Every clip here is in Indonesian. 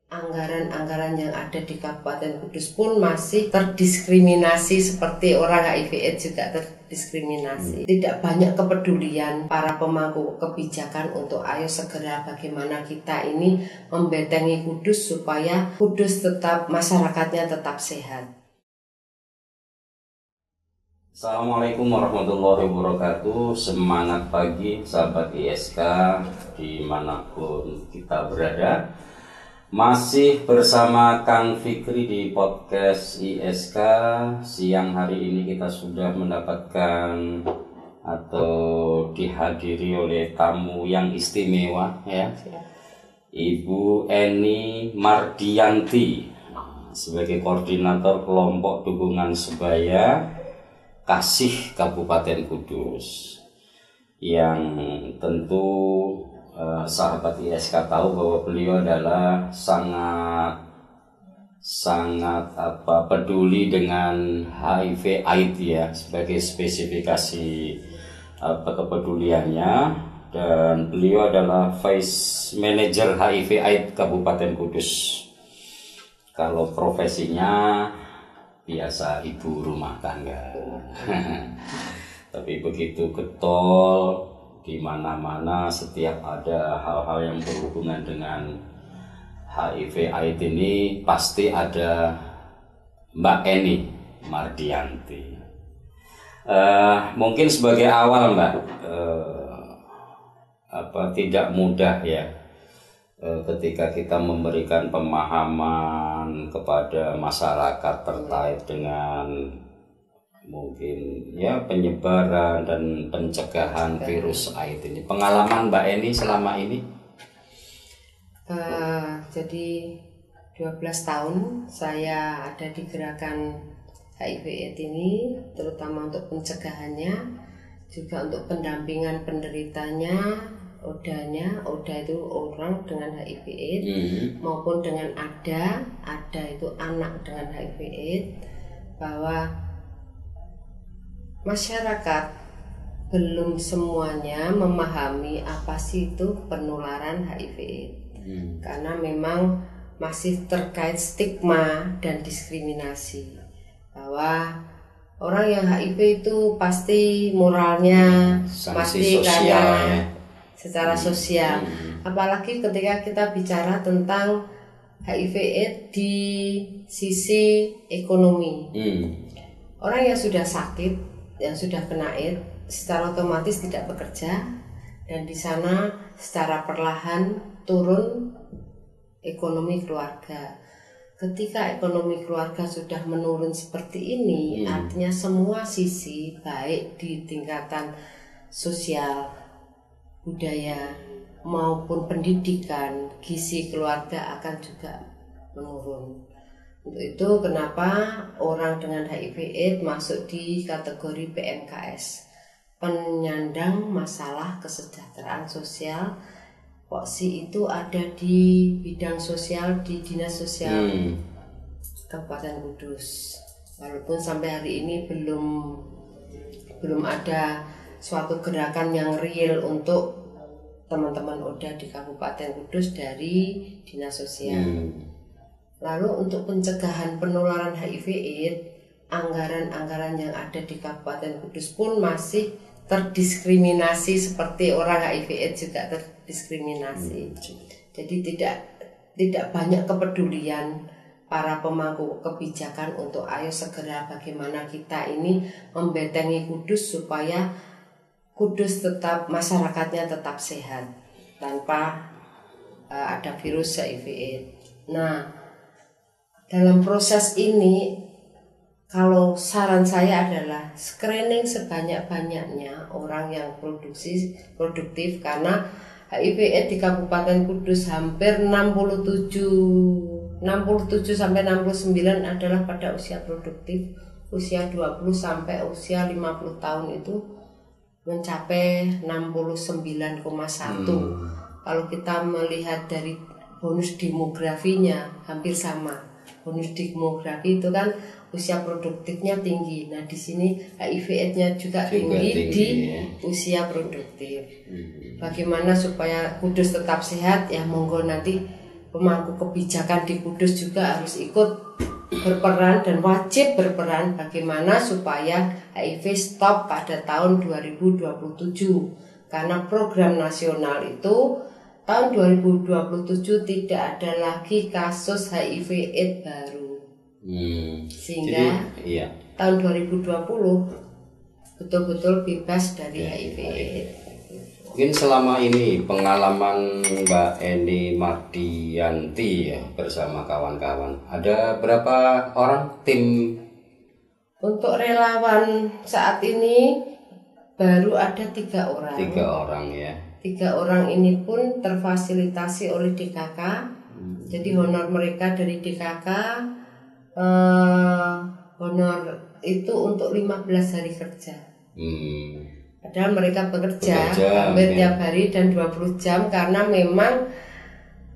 anggaran-anggaran yang ada di Kabupaten Kudus pun masih terdiskriminasi seperti orang HIV/AIDS juga terdiskriminasi. Tidak banyak kepedulian para pemangku kebijakan untuk ayo segera bagaimana kita ini membentengi Kudus supaya Kudus tetap masyarakatnya tetap sehat. Assalamualaikum warahmatullahi wabarakatuh. Semangat pagi sahabat ISK dimanapun kita berada. Masih bersama Kang Fikri di podcast ISK. Siang hari ini kita sudah mendapatkan atau dihadiri oleh tamu yang istimewa ya, Ibu Eni Mardianti sebagai koordinator kelompok dukungan sebaya Kasih Kabupaten Kudus, yang tentu sahabat ISK tahu bahwa beliau adalah sangat peduli dengan HIV/AIDS ya, sebagai spesifikasi kepeduliannya, dan beliau adalah Vice Manager HIV/AIDS Kabupaten Kudus. Kalau profesinya biasa ibu rumah tangga. Tapi begitu getol di mana-mana, setiap ada hal-hal yang berhubungan dengan HIV/AIDS ini pasti ada Mbak Eni Mardianti. Mungkin sebagai awal Mbak, tidak mudah ya ketika kita memberikan pemahaman kepada masyarakat terkait dengan mungkin ya penyebaran dan pencegahan virus AIDS ini. Pengalaman Mbak Eni selama ini? Jadi 12 tahun saya ada di gerakan HIV/AIDS ini, terutama untuk pencegahannya, juga untuk pendampingan penderitanya, ODA itu orang dengan HIV/AIDS, maupun dengan ADA itu anak dengan HIV/AIDS, bahwa masyarakat belum semuanya memahami apa sih itu penularan HIV/AIDS, karena memang masih terkait stigma dan diskriminasi, bahwa orang yang HIV itu pasti moralnya pasti karena secara sosial, apalagi ketika kita bicara tentang HIV/AIDS di sisi ekonomi. Orang yang sudah sakit, yang sudah kena AIDS, secara otomatis tidak bekerja, dan di sana secara perlahan turun ekonomi keluarga. Ketika ekonomi keluarga sudah menurun seperti ini, artinya semua sisi, baik di tingkatan sosial, budaya, maupun pendidikan, gizi keluarga akan juga menurun. Untuk itu kenapa orang dengan HIV/AIDS masuk di kategori PMKS, penyandang masalah kesejahteraan sosial. Poksi itu ada di bidang sosial di Dinas Sosial Kabupaten Kudus. Walaupun sampai hari ini belum ada suatu gerakan yang real untuk teman-teman ODA di Kabupaten Kudus dari Dinas Sosial. Lalu untuk pencegahan penularan HIV/AIDS, anggaran-anggaran yang ada di Kabupaten Kudus pun masih terdiskriminasi seperti orang HIV/AIDS juga terdiskriminasi. Jadi tidak banyak kepedulian para pemangku kebijakan untuk ayo segera bagaimana kita ini membentengi Kudus supaya Kudus tetap masyarakatnya tetap sehat tanpa ada virus HIV/AIDS. Nah, dalam proses ini, kalau saran saya adalah screening sebanyak-banyaknya orang yang produktif, karena HIV/AIDS di Kabupaten Kudus hampir 67 sampai 69 adalah pada usia produktif. Usia 20 sampai usia 50 tahun itu mencapai 69,1. Kalau kita melihat dari bonus demografinya hampir sama. Bonus demografi itu kan usia produktifnya tinggi. Nah, di sini HIV/AIDS-nya juga tinggi di usia produktif. Bagaimana supaya Kudus tetap sehat? Ya monggo nanti pemangku kebijakan di Kudus juga harus ikut berperan dan wajib berperan bagaimana supaya HIV stop pada tahun 2027. Karena program nasional itu tahun 2027 tidak ada lagi kasus HIV AIDS baru. Sehingga jadi, tahun 2020 betul-betul bebas dari HIV AIDS. Mungkin selama ini pengalaman Mbak Eni Mardianti ya bersama kawan-kawan, ada berapa orang tim? Untuk relawan saat ini baru ada 3 orang. 3 orang ya. 3 orang ini pun terfasilitasi oleh DKK. Jadi honor mereka dari DKK, honor itu untuk 15 hari kerja. Padahal mereka bekerja hampir tiap hari dan 20 jam karena memang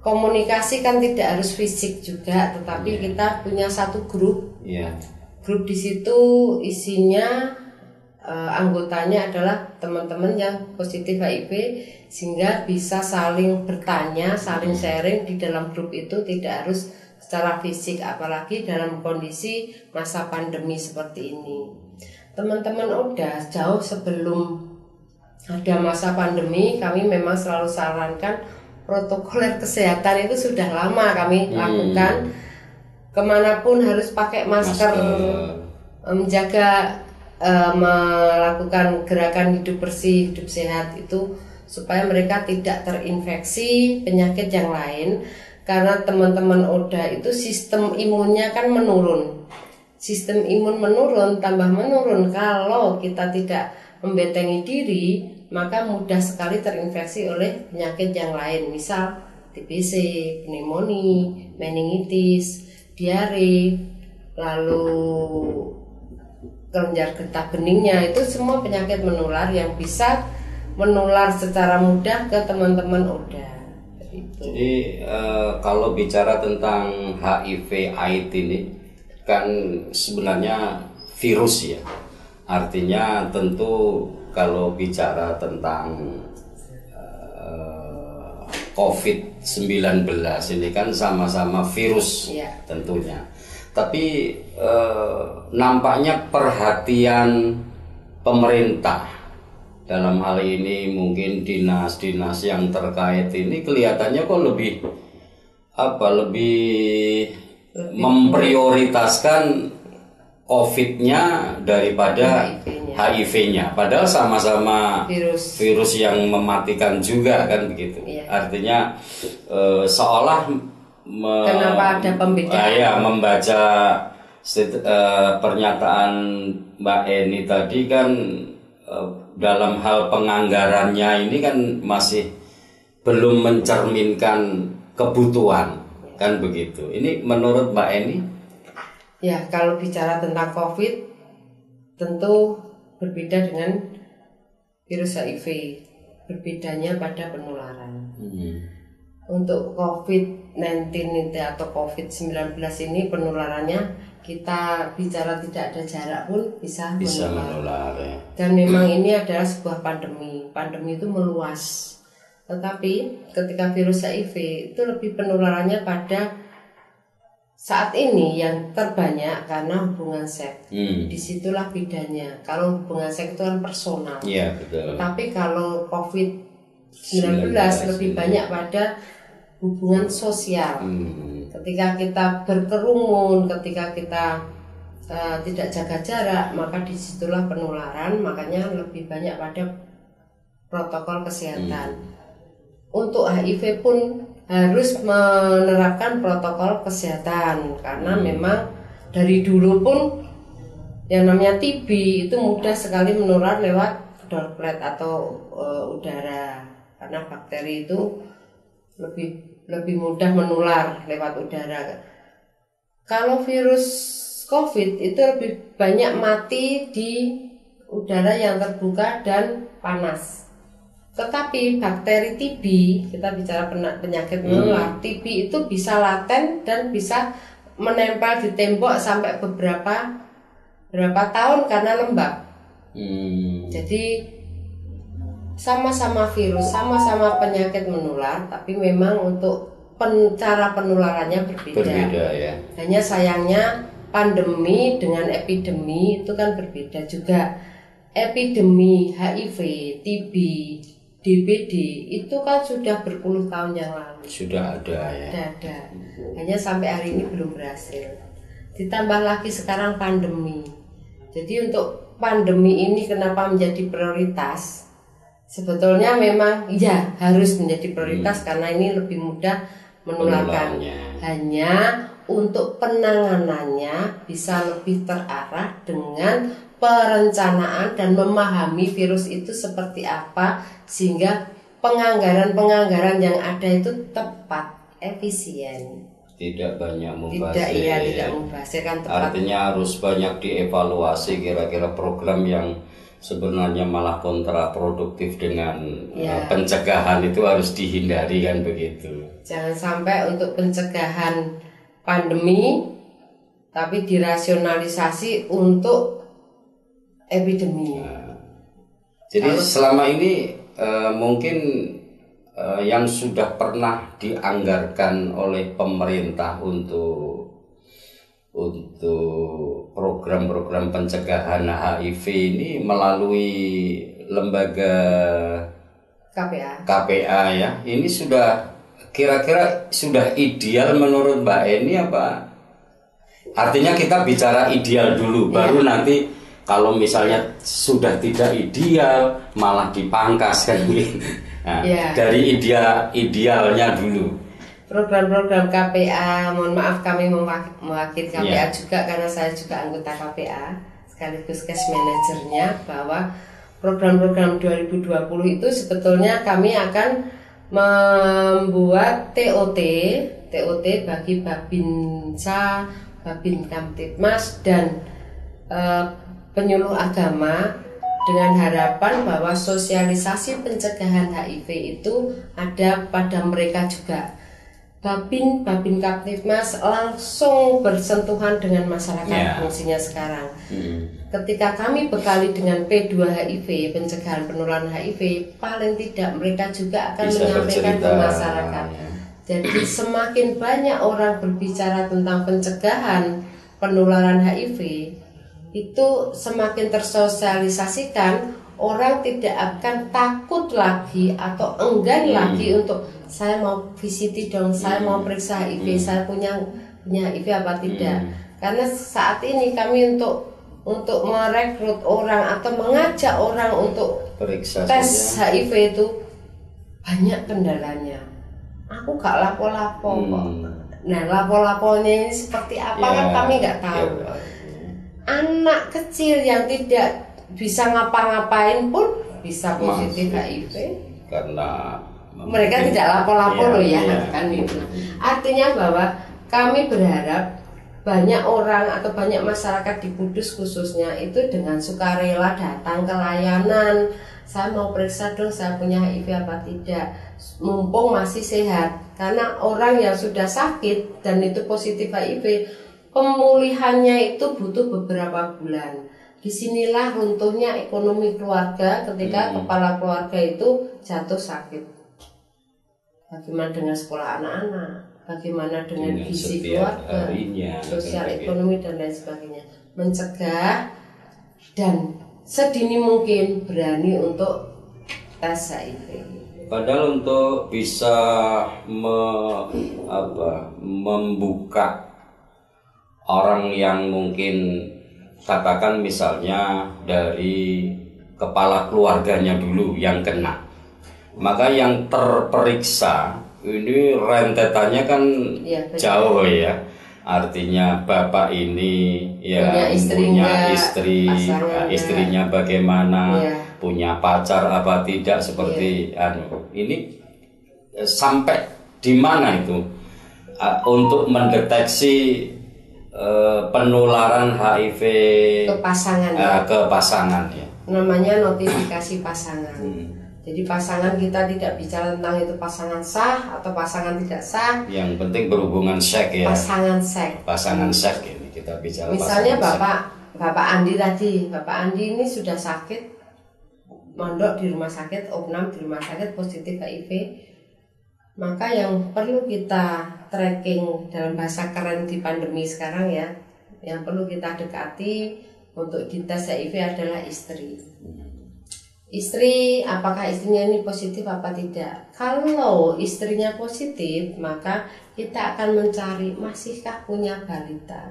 komunikasi kan tidak harus fisik juga, tetapi kita punya satu grup. Grup di situ isinya anggotanya adalah teman-teman yang positif HIV, sehingga bisa saling bertanya, saling sharing di dalam grup itu, tidak harus secara fisik, apalagi dalam kondisi masa pandemi seperti ini. Teman-teman udah jauh sebelum ada masa pandemi, kami memang selalu sarankan protokol kesehatan itu sudah lama kami lakukan. Kemanapun harus pakai masker. Menjaga melakukan gerakan hidup bersih, hidup sehat itu supaya mereka tidak terinfeksi penyakit yang lain. Karena teman-teman ODA itu sistem imunnya kan menurun. Sistem imun menurun, tambah menurun. Kalau kita tidak membentengi diri, maka mudah sekali terinfeksi oleh penyakit yang lain. Misal TBC, pneumonia, meningitis, diare, lalu kelenjar getah beningnya. Itu semua penyakit menular yang bisa menular secara mudah ke teman-teman ODA. Jadi kalau bicara tentang HIV/AIDS ini kan sebenarnya virus ya. Artinya tentu kalau bicara tentang COVID-19 ini kan sama-sama virus tentunya. Tapi nampaknya perhatian pemerintah dalam hal ini mungkin dinas-dinas yang terkait ini kelihatannya kok lebih memprioritaskan COVID-nya daripada HIV-nya. Padahal sama-sama virus yang mematikan juga kan begitu. Artinya seolah kenapa ada pembedaan? Membaca pernyataan Mbak Eni tadi kan dalam hal penganggarannya ini kan masih belum mencerminkan kebutuhan kan begitu. Ini menurut Mbak Eni? Ya, kalau bicara tentang COVID tentu berbeda dengan virus HIV. Berbedanya pada penularan. Untuk COVID-19 itu atau COVID-19 ini penularannya kita bicara tidak ada jarak pun bisa menular. Dan memang ini adalah sebuah pandemi. Pandemi itu meluas. Tetapi ketika virus HIV itu lebih penularannya pada saat ini yang terbanyak karena hubungan seks. Disitulah bedanya. Kalau hubungan seks itu kan personal. Iya, betul. Tapi kalau COVID-19 lebih banyak pada hubungan sosial. Ketika kita berkerumun, ketika kita tidak jaga jarak, maka disitulah penularan. Makanya lebih banyak pada protokol kesehatan. Untuk HIV pun harus menerapkan protokol kesehatan karena memang dari dulu pun yang namanya TB itu mudah sekali menular lewat droplet atau udara, karena bakteri itu lebih mudah menular lewat udara. Kalau virus COVID itu lebih banyak mati di udara yang terbuka dan panas. Tetapi bakteri TB, kita bicara penyakit menular, TB itu bisa laten dan bisa menempel di tembok sampai berapa tahun karena lembab. Jadi sama-sama virus, sama-sama penyakit menular, tapi memang untuk cara penularannya berbeda. Berbeda ya. Hanya sayangnya pandemi dengan epidemi itu kan berbeda juga. Epidemi HIV, TB, DBD itu kan sudah berpuluh tahun yang lalu. Sudah ada ya. Sudah ada. Hanya sampai hari ini belum berhasil. Ditambah lagi sekarang pandemi. Jadi untuk pandemi ini kenapa menjadi prioritas? Sebetulnya memang ya harus menjadi prioritas karena ini lebih mudah menularkan. Hanya untuk penanganannya bisa lebih terarah dengan perencanaan dan memahami virus itu seperti apa sehingga penganggaran yang ada itu tepat, efisien. Tidak banyak mubazir. Tidak mubazir kan tepat. Artinya harus banyak dievaluasi kira-kira program yang sebenarnya malah kontraproduktif dengan pencegahan itu harus dihindari kan begitu. Jangan sampai untuk pencegahan pandemi tapi dirasionalisasi untuk epidemi. Jadi selama ini mungkin yang sudah pernah dianggarkan oleh pemerintah untuk program-program pencegahan HIV ini melalui lembaga KPA ya. Ini sudah kira-kira sudah ideal menurut Mbak Eni apa? Artinya kita bicara ideal dulu, baru nanti kalau misalnya sudah tidak ideal malah dipangkas kan gitu. Nah, dari idealnya dulu. Program-program KPA, mohon maaf kami mewakili KPA juga karena saya juga anggota KPA sekaligus cash manajernya, bahwa program-program 2020 itu sebetulnya kami akan membuat TOT bagi Babinsa, Babin Kamtibmas dan penyuluh agama dengan harapan bahwa sosialisasi pencegahan HIV itu ada pada mereka juga. Babin Kamtibmas langsung bersentuhan dengan masyarakat fungsinya sekarang. Ketika kami bekali dengan P2 HIV, pencegahan penularan HIV, paling tidak mereka juga akan menyampaikan ke masyarakat. Jadi semakin banyak orang berbicara tentang pencegahan penularan HIV, itu semakin tersosialisasikan, orang tidak akan takut lagi atau enggan lagi untuk saya mau VCT dong, saya mau periksa HIV, saya punya HIV apa tidak. Karena saat ini kami untuk merekrut orang atau mengajak orang untuk periksa tes HIV itu banyak kendalanya. Aku gak lapo-lapo kok. Nah, lapo-laponya ini seperti apa kan kami nggak tahu. Anak kecil yang tidak bisa ngapa-ngapain pun bisa positif HIV karena mereka tidak lapo-lapo loh kan itu. Artinya bahwa kami berharap banyak orang atau banyak masyarakat di Kudus khususnya itu dengan sukarela datang ke layanan. Saya mau periksa dong, saya punya HIV apa tidak, mumpung masih sehat. Karena orang yang sudah sakit dan itu positif HIV, pemulihannya itu butuh beberapa bulan. Disinilah runtuhnya ekonomi keluarga ketika kepala keluarga itu jatuh sakit. Bagaimana dengan sekolah anak-anak? Bagaimana dengan gizi keluarga, sosial ekonomi dan lain sebagainya. Mencegah dan sedini mungkin berani untuk tes HIV. Padahal untuk bisa membuka orang yang mungkin katakan misalnya dari kepala keluarganya dulu yang kena, maka yang terperiksa ini rentetannya kan jauh ya. Artinya bapak ini punya istri, istrinya bagaimana, punya pacar apa tidak, seperti ini sampai di mana itu untuk mendeteksi penularan HIV ke pasangan ya. Namanya notifikasi pasangan. Jadi pasangan kita tidak bicara tentang itu pasangan sah atau pasangan tidak sah. Yang penting berhubungan seks ya. Pasangan seks ini kita bicara. Misalnya Bapak Andi tadi, Bapak Andi ini sudah sakit, mondok di rumah sakit, opnam di rumah sakit positif HIV. Maka yang perlu kita tracking dalam bahasa keren di pandemi sekarang ya, yang perlu kita dekati untuk dites HIV adalah istri. Istri, apakah istrinya ini positif apa tidak? Kalau istrinya positif, maka kita akan mencari masihkah punya balita.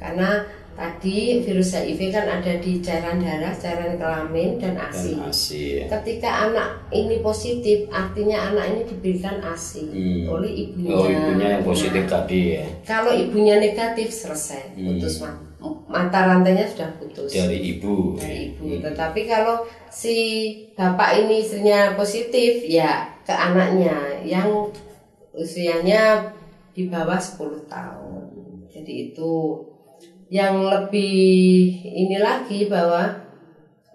Karena tadi virus HIV kan ada di cairan darah, cairan kelamin, dan ASI. Ya. Ketika anak ini positif, artinya anak ini diberikan ASI oleh ibunya. Oh, ibunya yang positif tadi ya. Kalau ibunya negatif, selesai, putus mata rantainya sudah putus. Dari ibu. Tetapi kalau si bapak ini istrinya positif, ya ke anaknya yang usianya di bawah 10 tahun. Jadi itu yang lebih ini lagi, bahwa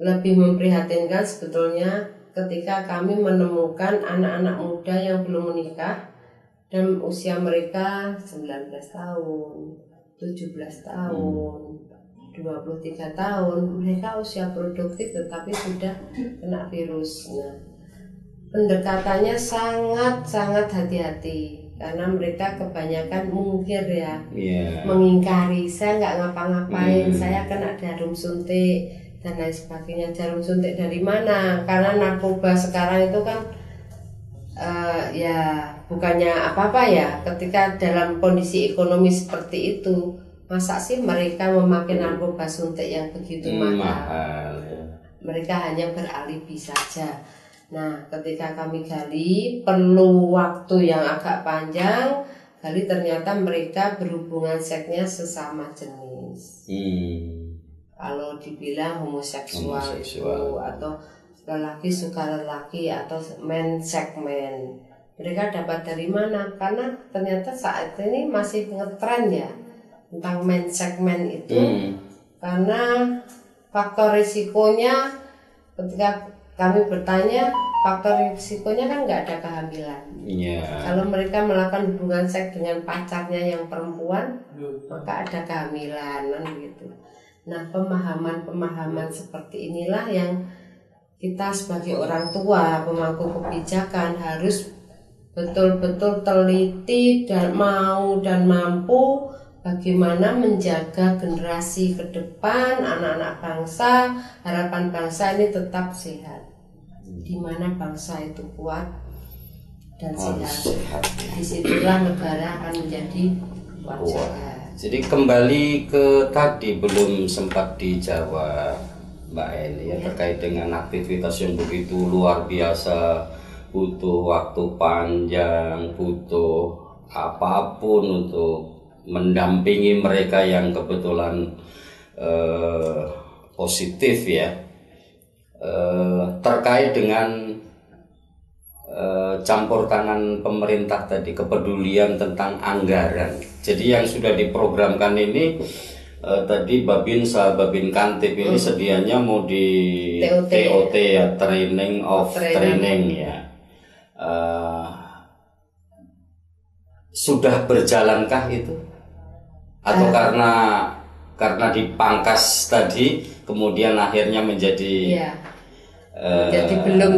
lebih memprihatinkan sebetulnya ketika kami menemukan anak-anak muda yang belum menikah dan usia mereka 19 tahun, 17 tahun, 23 tahun, mereka usia produktif tetapi sudah kena virus. Nah, pendekatannya sangat-sangat hati-hati karena mereka kebanyakan mungkir ya, mengingkari, saya nggak ngapa-ngapain, saya kena jarum suntik dan lain sebagainya. Jarum suntik dari mana? Karena narkoba sekarang itu kan ya bukannya apa-apa ya, ketika dalam kondisi ekonomi seperti itu, masa sih mereka memakai narkoba suntik yang begitu mahal? Mereka hanya beralibi saja. Nah, ketika kami gali, perlu waktu yang agak panjang. Gali ternyata mereka berhubungan seksnya sesama jenis. Kalau dibilang homoseksual itu, atau lelaki suka lelaki, atau men segmen, mereka dapat dari mana? Karena ternyata saat ini masih ngetren ya tentang men segmen itu, karena faktor risikonya ketika kami bertanya, faktor risikonya kan nggak ada kehamilan. Kalau mereka melakukan hubungan seks dengan pacarnya yang perempuan, maka ada kehamilan gitu. Nah, pemahaman seperti inilah yang kita sebagai orang tua, pemangku kebijakan harus betul-betul teliti dan mau dan mampu bagaimana menjaga generasi ke depan, anak-anak bangsa, harapan bangsa ini tetap sehat. Di mana bangsa itu kuat dan sehat. Disitulah negara akan menjadi kuat. Jadi kembali ke tadi, belum sempat dijawab Mbak Eni ya, terkait dengan aktivitas yang begitu luar biasa, butuh waktu panjang, butuh apapun untuk mendampingi mereka yang kebetulan positif ya, terkait dengan campur tangan pemerintah tadi, kepedulian tentang anggaran. Jadi yang sudah diprogramkan ini tadi Babinsa, Babin Kantip ini sedianya mau di TOT ya, training of training ya. Sudah berjalankah itu? Atau karena dipangkas tadi kemudian akhirnya menjadi jadi belum.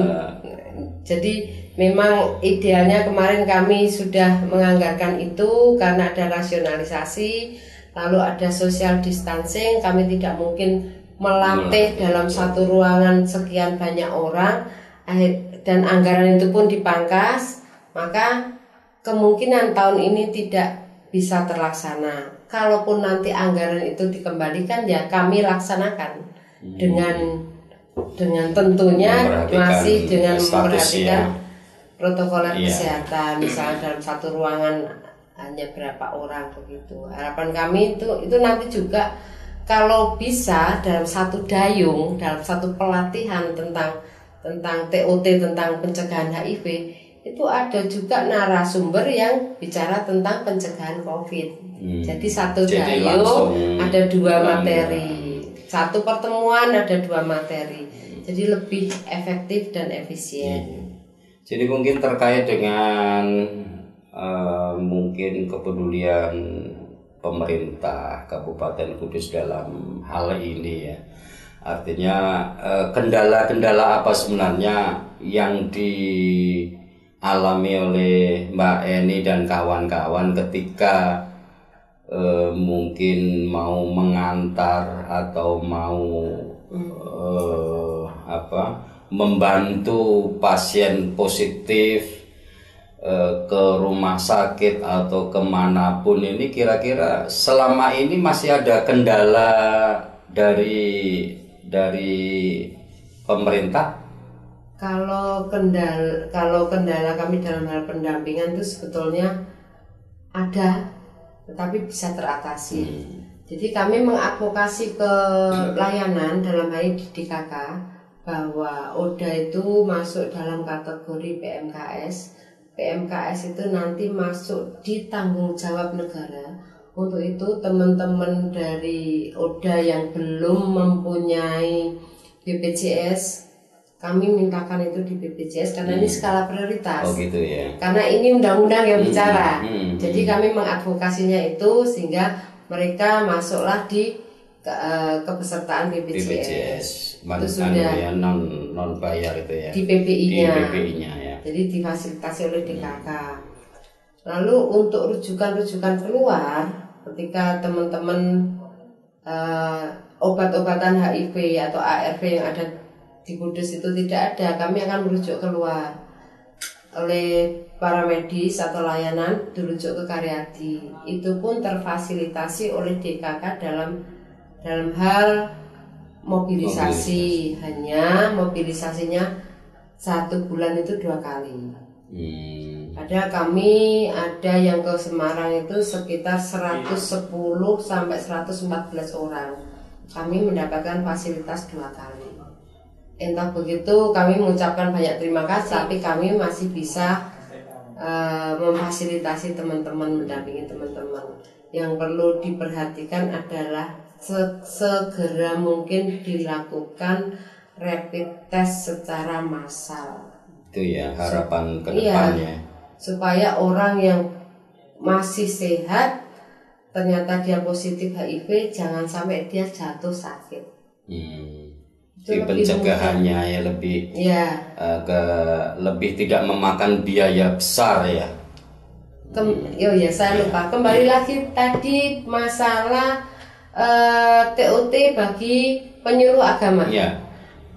Jadi memang idealnya kemarin kami sudah menganggarkan itu karena ada rasionalisasi, lalu ada social distancing. Kami tidak mungkin melatih dalam satu ruangan sekian banyak orang, dan anggaran itu pun dipangkas, maka kemungkinan tahun ini tidak bisa terlaksana. Kalaupun nanti anggaran itu dikembalikan, ya kami laksanakan dengan tentunya masih dengan memperhatikan protokol kesehatan. Misalnya dalam satu ruangan hanya berapa orang begitu. Harapan kami itu nanti juga kalau bisa dalam satu dayung, dalam satu pelatihan tentang TOT, tentang pencegahan HIV, itu ada juga narasumber yang bicara tentang pencegahan COVID. Jadi satu dayung ada 2 materi, satu pertemuan ada 2 materi. Jadi lebih efektif dan efisien. Jadi mungkin terkait dengan mungkin kepedulian pemerintah Kabupaten Kudus dalam hal ini ya. Artinya kendala-kendala apa sebenarnya yang di alami oleh Mbak Eni dan kawan-kawan ketika mungkin mau mengantar atau mau membantu pasien positif ke rumah sakit atau kemanapun, ini kira-kira selama ini masih ada kendala dari pemerintah? Kalau kendala kami dalam hal pendampingan itu sebetulnya ada, tetapi bisa teratasi. Jadi kami mengadvokasi ke layanan dalam hal ini di DKK bahwa ODA itu masuk dalam kategori PMKS. PMKS itu nanti masuk di tanggung jawab negara. Untuk itu teman-teman dari ODA yang belum mempunyai BPJS, kami mintakan itu di BPJS karena ini skala prioritas. Oh gitu ya. Karena ini undang-undang yang bicara. Jadi kami mengadvokasinya itu sehingga mereka masuklah di kepesertaan BPJS. Itu sudah ya, non bayar itu ya. Di PPI-nya. Di PPI-nya ya. Jadi difasilitasi oleh DKK. Lalu untuk rujukan-rujukan keluar, ketika teman-teman obat-obatan HIV atau ARV yang ada di Kudus itu tidak ada, kami akan merujuk keluar oleh para medis atau layanan, dirujuk ke Karyadi. Itu pun terfasilitasi oleh DKK dalam hal mobilisasi. Hanya mobilisasinya 1 bulan itu 2 kali. Kami ada yang ke Semarang itu sekitar 110 sampai 114 orang. Kami mendapatkan fasilitas 2 kali. Entah begitu, kami mengucapkan banyak terima kasih, tapi kami masih bisa memfasilitasi teman-teman, mendampingi teman-teman. Yang perlu diperhatikan adalah segera mungkin dilakukan rapid test secara massal. Itu ya harapan ke depannya. Supaya orang yang masih sehat ternyata dia positif HIV, jangan sampai dia jatuh sakit. Di pencegahannya ya lebih lebih tidak memakan biaya besar ya. Saya lupa. Kembali lagi tadi masalah TOT bagi penyuluh agama.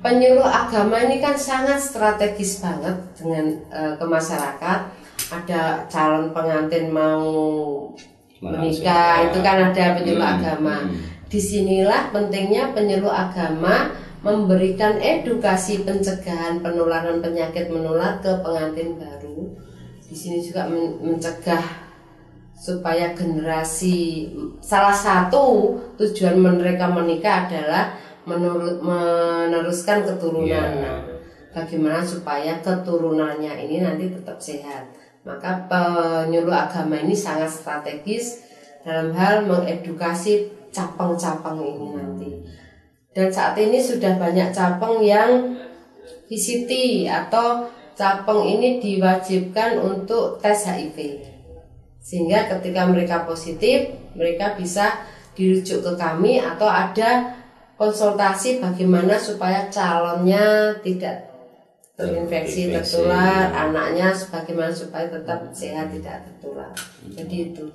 Penyuluh agama ini kan sangat strategis banget dengan ke masyarakat. Ada calon pengantin mau menikah, itu kan ada penyuluh agama. Disinilah pentingnya penyuluh agama memberikan edukasi pencegahan penularan penyakit menular ke pengantin baru. Di sini juga mencegah supaya generasi, salah satu tujuan mereka menikah adalah meneruskan keturunan. Bagaimana supaya keturunannya ini nanti tetap sehat. Maka penyuluh agama ini sangat strategis dalam hal mengedukasi cabang-cabang ini nanti. Dan saat ini sudah banyak cabang yang VCT atau cabang ini diwajibkan untuk tes HIV. Sehingga ketika mereka positif, mereka bisa dirujuk ke kami atau ada konsultasi bagaimana supaya calonnya tidak terinfeksi, tertular, anaknya bagaimana supaya tetap sehat, tidak tertular. Jadi itu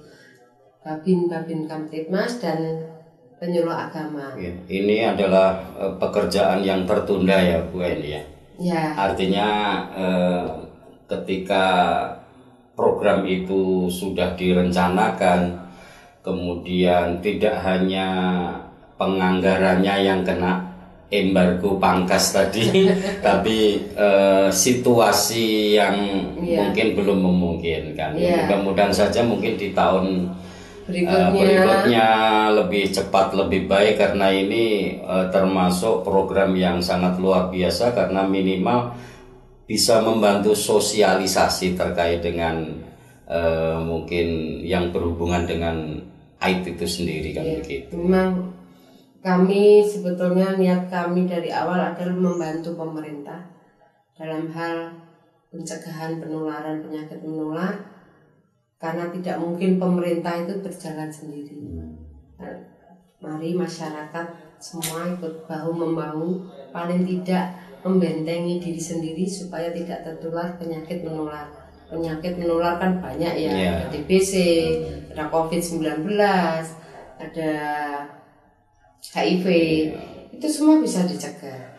Babin Kamtibmas dan penyuluh agama. Ini adalah pekerjaan yang tertunda ya Bu Eni ya. Artinya ketika program itu sudah direncanakan, kemudian tidak hanya penganggarannya yang kena embargo pangkas tadi, tapi situasi yang mungkin belum memungkinkan. Mudah-mudahan saja mungkin di tahun berikutnya lebih cepat, lebih baik, karena ini termasuk program yang sangat luar biasa karena minimal bisa membantu sosialisasi terkait dengan mungkin yang berhubungan dengan AIDS itu sendiri kan begitu. Memang kami sebetulnya niat kami dari awal adalah membantu pemerintah dalam hal pencegahan penularan penyakit menular, karena tidak mungkin pemerintah itu berjalan sendiri. Mari masyarakat semua ikut bahu-membahu, paling tidak membentengi diri sendiri supaya tidak tertular penyakit menular. penyakit menular kan banyak ya, Iya. ada TBC, ada COVID-19, ada HIV, itu semua bisa dicegah.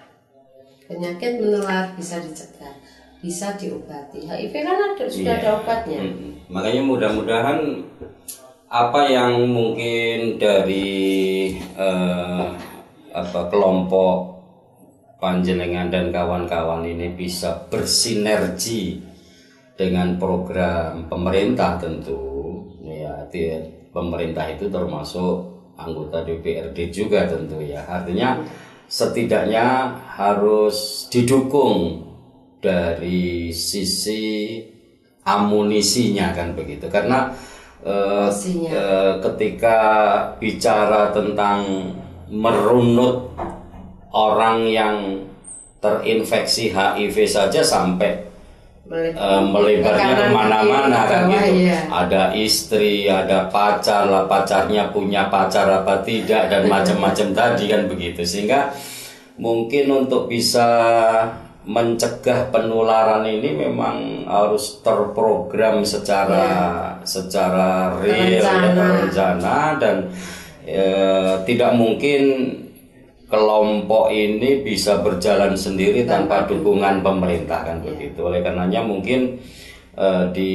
Penyakit menular bisa dicegah, bisa diobati. HIV kan sudah ada obatnya. Makanya mudah-mudahan apa yang mungkin dari kelompok panjenengan dan kawan-kawan ini bisa bersinergi dengan program pemerintah tentu ya, pemerintah itu termasuk anggota DPRD juga tentu ya, artinya setidaknya harus didukung dari sisi amunisinya kan begitu, karena ketika bicara tentang merunut orang yang terinfeksi HIV saja sampai melebarnya kemana-mana kan gitu. Ya. Ada istri, ada pacar lah, pacarnya punya pacar apa tidak dan macam-macam tadi kan begitu. Sehingga mungkin untuk bisa mencegah penularan ini memang harus terprogram secara real, terencana dan tidak mungkin kelompok ini bisa berjalan sendiri tanpa dukungan pemerintah kan begitu. Oleh karenanya mungkin di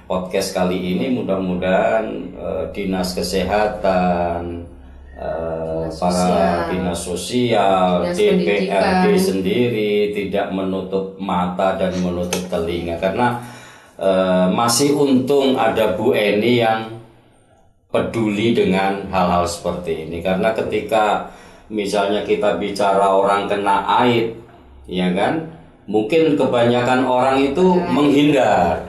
podcast kali ini mudah-mudahan dinas kesehatan, para dinas sosial, DPRD sendiri tidak menutup mata dan menutup telinga, karena masih untung ada Bu Eni yang peduli dengan hal-hal seperti ini. Karena ketika misalnya kita bicara orang kena AIDS, ya kan, mungkin kebanyakan orang itu menghindar,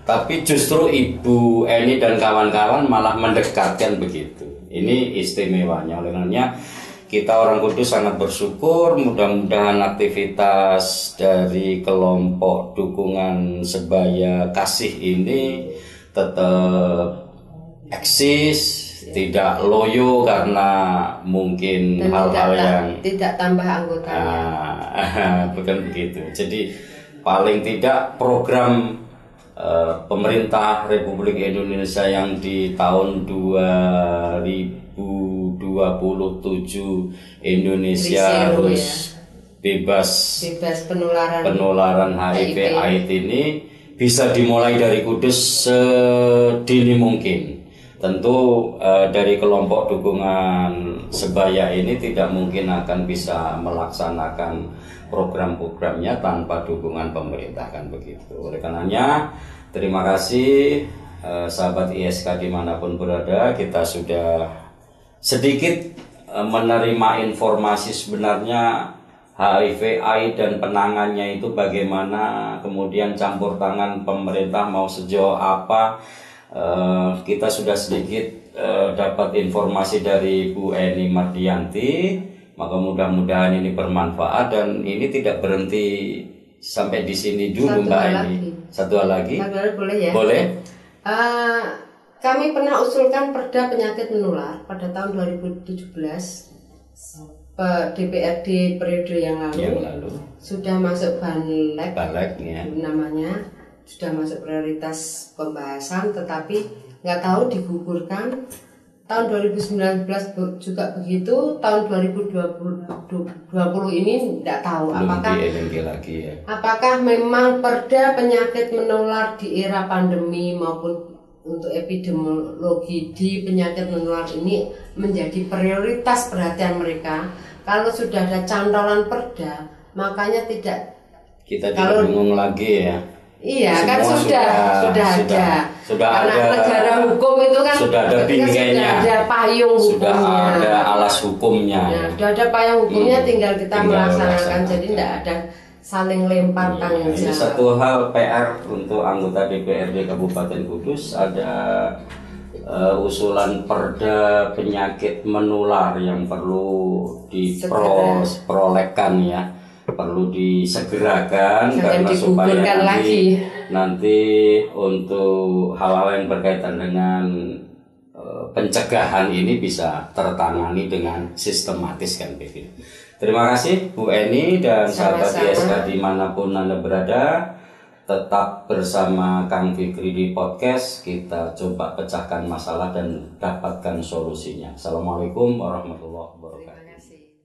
tapi justru Ibu Eni dan kawan-kawan malah mendekatkan begitu. Ini istimewanya. Oleh karenanya kita orang Kudus sangat bersyukur, mudah-mudahan aktivitas dari kelompok dukungan sebaya kasih ini tetap eksis, tidak loyo karena mungkin hal-hal yang tidak tambah anggotanya. Bukan begitu. Jadi paling tidak program pemerintah Republik Indonesia yang di tahun 2027 Indonesia harus bebas penularan HIV AIDS ini bisa dimulai dari Kudus sedini mungkin. Tentu dari kelompok dukungan sebaya ini tidak mungkin akan bisa melaksanakan program-programnya tanpa dukungan pemerintah kan begitu. Oleh karenanya terima kasih sahabat ISK dimanapun berada, kita sudah sedikit menerima informasi sebenarnya HIV AIDS dan penangannya itu bagaimana, kemudian campur tangan pemerintah mau sejauh apa. Kita sudah sedikit dapat informasi dari Bu Eni Mardianti, maka mudah-mudahan ini bermanfaat dan ini tidak berhenti sampai di sini dulu Mbak Eni. Satu hal lagi. Boleh ya? Boleh. Kami pernah usulkan perda penyakit menular pada tahun 2017. DPRD periode yang lalu sudah masuk balik ya. Namanya sudah masuk prioritas pembahasan, tetapi nggak tahu digugurkan. Tahun 2019 juga begitu, tahun 2020 ini nggak tahu apakah memang perda penyakit menular di era pandemi maupun untuk epidemiologi di penyakit menular ini menjadi prioritas perhatian mereka. Kalau sudah ada cantolan perda, makanya tidak bingung lagi ya. Iya, kan sudah ada. Karena ada negara hukum itu kan sudah ada bingkainya, sudah ada payung hukumnya, sudah ada alas hukumnya. Nah, sudah ada payung hukumnya, tinggal kita melaksanakan. Jadi tidak ada saling lempar tanggung jawab. Ini satu hal PR untuk anggota DPRD Kabupaten Kudus, ada usulan perda penyakit menular yang perlu diprolegkan ya. Perlu disegerakan karena supaya nanti untuk hal-hal yang berkaitan dengan pencegahan ini bisa tertangani dengan sistematis kan begitu. Terima kasih Bu Eni dan sahabat ISK dimanapun Anda berada. tetap bersama Kang Fikri di podcast. Kita coba pecahkan masalah dan dapatkan solusinya. Assalamualaikum warahmatullahi wabarakatuh. Terima kasih.